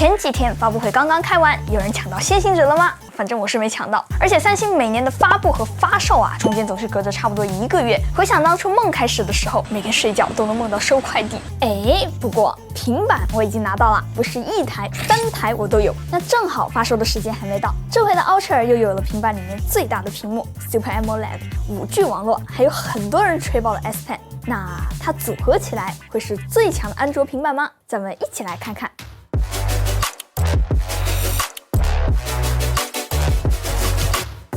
前几天发布会刚刚开完，有人抢到先行者了吗？反正我是没抢到。而且三星每年的发布和发售啊，中间总是隔着差不多1个月。回想当初梦开始的时候，每天睡觉都能梦到收快递。不过平板我已经拿到了，不是1台，3台我都有。那正好发售的时间还没到，这回的 Ultra 又有了平板里面最大的屏幕 Super AMOLED、5G 网络，还有很多人吹爆了 S Pen。那它组合起来会是最强的安卓平板吗？咱们一起来看看。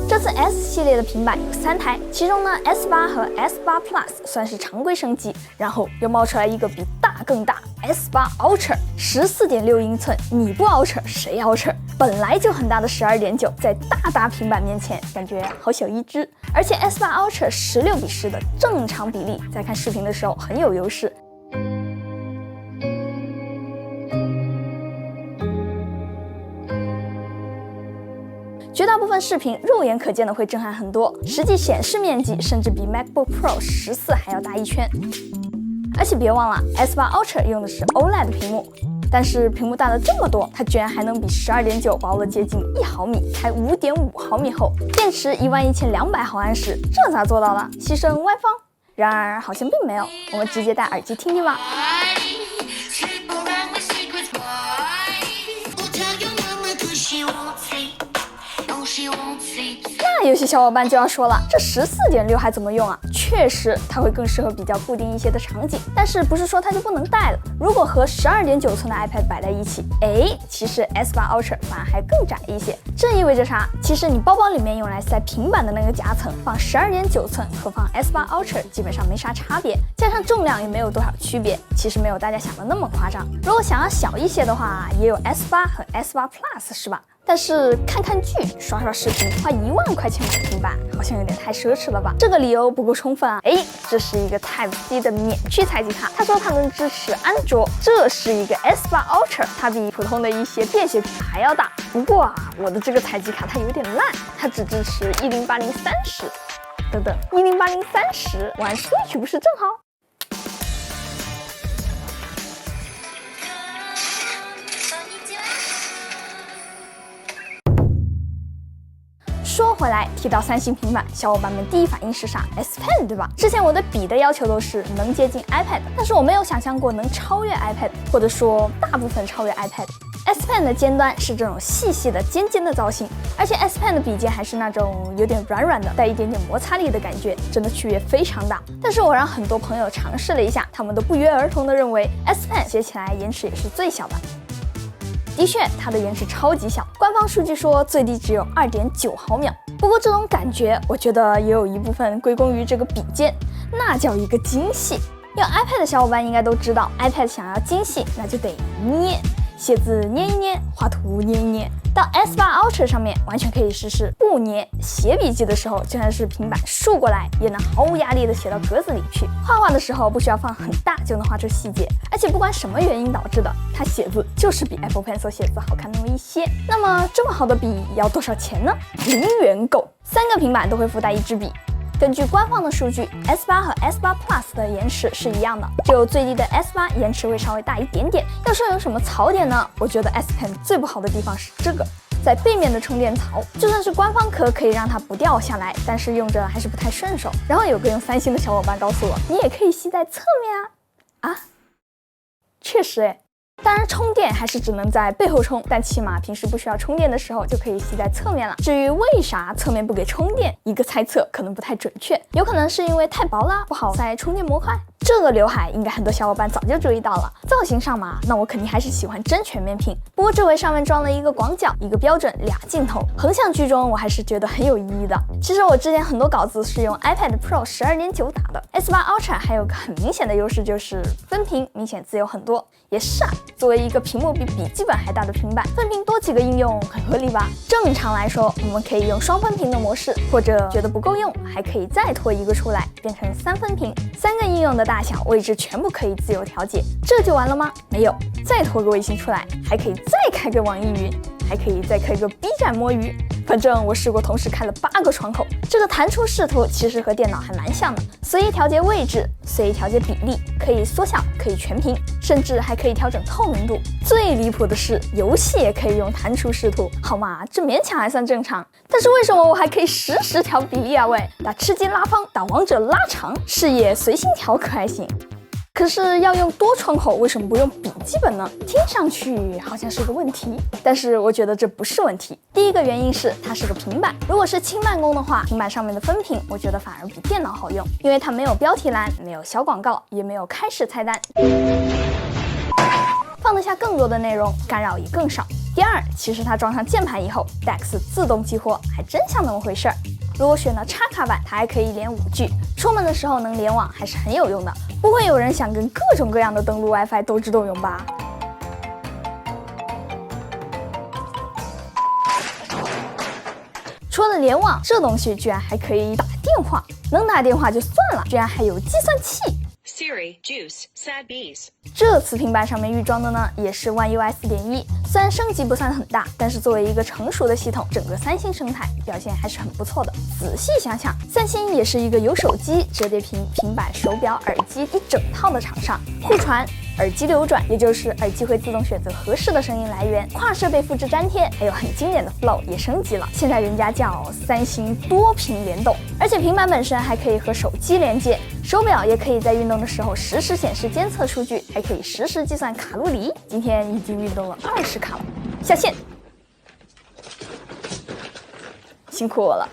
这次 S 系列的平板有3台，其中呢 S8和 S8 Plus 算是常规升级，然后又冒出来一个比大更大 S8 Ultra 14.6英寸，你不 Ultra 谁 Ultra？ 本来就很大的12.9，在大平板面前感觉好小一只，而且 S8 Ultra 16:10的正常比例，在看视频的时候很有优势。绝大部分视频肉眼可见的会震撼很多，实际显示面积甚至比 MacBook Pro 14还要大1圈。而且别忘了 S8 Ultra 用的是 OLED 屏幕，但是屏幕大了这么多，它居然还能比12.9薄了接近1毫米，开5.5毫米厚，电池11200毫安时，这咋做到的？牺牲外放？然而好像并没有，我们直接戴耳机听听吧。那有些小伙伴就要说了，这14.6还怎么用啊？确实，它会更适合比较固定一些的场景，但是不是说它就不能带了？如果和12.9寸的 iPad 摆在一起，其实 S8 Ultra 反而还更窄一些。这意味着啥？其实你包包里面用来塞平板的那个夹层，放12.9寸和放 S8 Ultra 基本上没啥差别，加上重量也没有多少区别，其实没有大家想的那么夸张。如果想要小一些的话，也有 S8 和 S8 Plus 是吧？但是看看剧、刷刷视频，花1万块钱买平板，好像有点太奢侈了吧？这个理由不够充分啊！这是一个 Type-C 的免去采集卡，他说它能支持安卓。这是一个 S8 Ultra， 它比普通的一些便携卡还要大。不过啊，我的这个采集卡它有点烂，它只支持1080-30。等等，1080-30玩 Switch 不是正好？说回来，提到三星平板，小伙伴们第一反应是啥 ？S Pen 对吧？之前我对笔的要求都是能接近 iPad， 但是我没有想象过能超越 iPad， 或者说大部分超越 iPad。S Pen 的尖端是这种细细的尖尖的造型，而且 S Pen 的笔尖还是那种有点软软的，带一点点摩擦力的感觉，真的区别非常大。但是我让很多朋友尝试了一下，他们都不约而同的认为 S Pen 写起来延迟也是最小的。的确，它的延迟超级小，官方数据说最低只有2.9毫秒。不过这种感觉，我觉得也有一部分归功于这个笔尖，那叫一个精细。用 iPad 的小伙伴应该都知道 ，iPad 想要精细，那就得捏，写字捏一捏，画图捏一捏。到 S8 Ultra 上面完全可以实施不捏，写笔记的时候就算是平板竖过来，也能毫无压力的写到格子里去。画画的时候不需要放很大就能画出细节，而且不管什么原因导致的，它写字就是比 Apple Pencil 写字好看那么一些。那么这么好的笔要多少钱呢？0元购，3个平板都会附带1支笔。根据官方的数据 ，S8 和 S8 Plus 的延迟是一样的，只有最低的 S8 延迟会稍微大一点点。要说有什么槽点呢？我觉得 S Pen 最不好的地方是这个，在背面的充电槽，就算是官方壳可以让它不掉下来，但是用着还是不太顺手。然后有个用三星的小伙伴告诉我，你也可以吸在侧面啊，确实当然充电还是只能在背后充，但起码平时不需要充电的时候就可以吸在侧面了。至于为啥侧面不给充电，一个猜测可能不太准确，有可能是因为太薄了，不好塞充电模块。这个刘海应该很多小伙伴早就注意到了，造型上嘛，那我肯定还是喜欢真全面屏。不过这回上面装了一个广角，一个标准2镜头，横向居中我还是觉得很有意义的。其实我之前很多稿子是用 iPad Pro 12.9打的。S8 Ultra 还有个很明显的优势就是分屏明显自由很多。也是啊，作为一个屏幕比笔记本还大的平板，分屏多几个应用很合理吧？正常来说，我们可以用双分屏的模式，或者觉得不够用，还可以再拖一个出来，变成3分屏，3个应用的大小位置全部可以自由调节。这就完了吗？没有，再拖个微信出来，还可以再开个网易云，还可以再开个 B 站摸鱼。反正我试过同时开了8个窗口，这个弹出视图其实和电脑还蛮像的，随意调节位置，随意调节比例，可以缩小，可以全屏。甚至还可以调整透明度。最离谱的是，游戏也可以用弹出视图，好嘛，这勉强还算正常。但是为什么我还可以实时调比例啊？喂，打吃鸡拉方，打王者拉长，视野随心调可还行。可是要用多窗口，为什么不用笔记本呢？听上去好像是个问题，但是我觉得这不是问题。第一个原因是它是个平板，如果是轻办公的话，平板上面的分屏，我觉得反而比电脑好用，因为它没有标题栏，没有小广告，也没有开始菜单，放得下更多的内容，干扰也更少。第二，其实它装上键盘以后 ，DeX 自动激活，还真像那么回事儿。如果选了插卡版，它还可以连5G，出门的时候能联网，还是很有用的。不会有人想跟各种各样的登录 WiFi 斗智斗勇吧？除了联网，这东西居然还可以打电话，能打电话就算了，居然还有计算器。Siri, Juice, Sad Bees。这次平板上面预装的呢，也是 One UI 4.1，虽然升级不算很大，但是作为一个成熟的系统，整个三星生态表现还是很不错的。仔细想想，三星也是一个有手机、折叠屏、平板、手表、耳机一整套的厂商，互传。耳机流转，也就是耳机会自动选择合适的声音来源，跨设备复制粘贴，还有很经典的 Flow 也升级了，现在人家叫三星多屏联动，而且平板本身还可以和手机连接，手表也可以在运动的时候实时显示监测数据，还可以实时计算卡路里。今天已经运动了20卡了，下线，辛苦我了。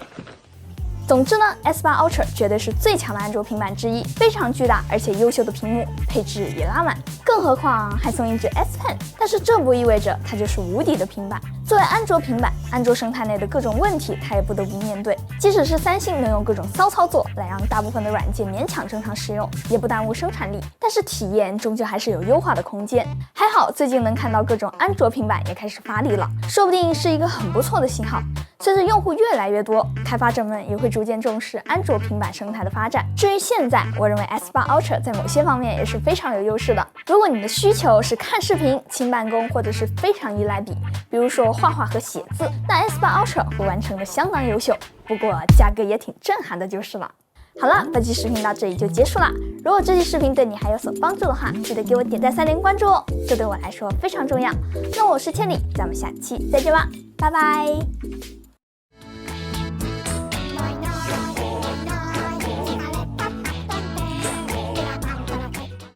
总之呢 ，S8 Ultra 绝对是最强的安卓平板之一，非常巨大而且优秀的屏幕，配置也拉满，更何况还送一支 S Pen。但是这不意味着它就是无敌的平板。作为安卓平板，安卓生态内的各种问题它也不得不面对。即使是三星能用各种骚操作来让大部分的软件勉强正常使用，也不耽误生产力，但是体验终究还是有优化的空间。还好最近能看到各种安卓平板也开始发力了，说不定是一个很不错的信号。随着用户越来越多，开发者们也会逐渐重视安卓平板生态的发展。至于现在，我认为 S8 Ultra 在某些方面也是非常有优势的。如果你的需求是看视频、轻办公，或者是非常依赖笔，比如说画画和写字，那 S8 Ultra 会完成的相当优秀。不过价格也挺震撼的，就是了。好了，本期视频到这里就结束了。如果这期视频对你还有所帮助的话，记得给我点赞、3连关注哦，这对我来说非常重要。那我是千里，咱们下期再见吧，拜拜。